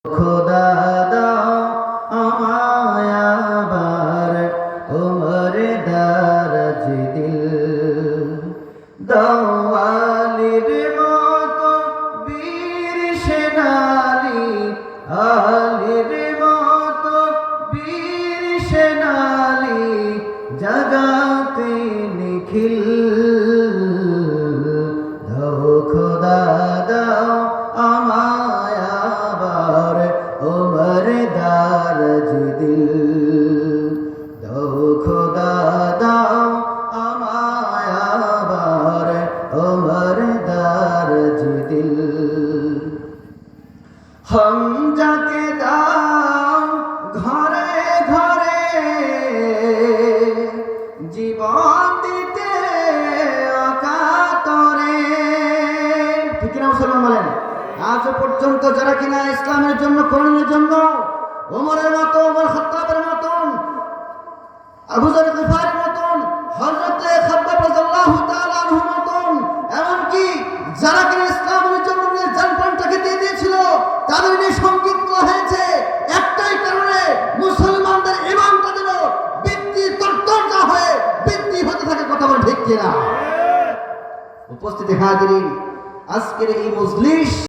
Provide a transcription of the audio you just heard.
খোদা দাও আমায় আবার ওমর দারাজ দিল দাও আলীর মতো বীর সেনানী আলীর মতো বীর সেনানী জাগাতে নিখিল দাও খোদা দাও আমায় আবার ওমর দারাজ দিল দাও খোদা দাও আমায় আবার ওমর দারাজ দিল হামজাকে দাও ঘরে ঘরে জীবন দিতে অকাতরে। ঠিক কিনা মুসলমান বলেন? আজ পর্যন্ত যারা কিনা ইসলামের জন্য কোরআনের জন্য ওমরের মতো ওমর খাত্তাবের মতন আবু যর গিফারির মতন হযরতে খাব্বাব রাদিয়াল্লাহু তাআলা আনহুর মতন এমনকি যারা কিনা ইসলামের জন্য জান প্রাণটাকে দিয়ে দিয়েছিল তাদের নিয়ে সংগীত হয়েছে একটাই কারণে, মুসলমানদের ঈমানটা যেন বৃদ্ধি তরতরজা হয়ে বৃদ্ধি হতে থাকে। কথা বলে ঠিক কিনা? উপস্থিতি হাজিরিন, আজকের এই মজলিস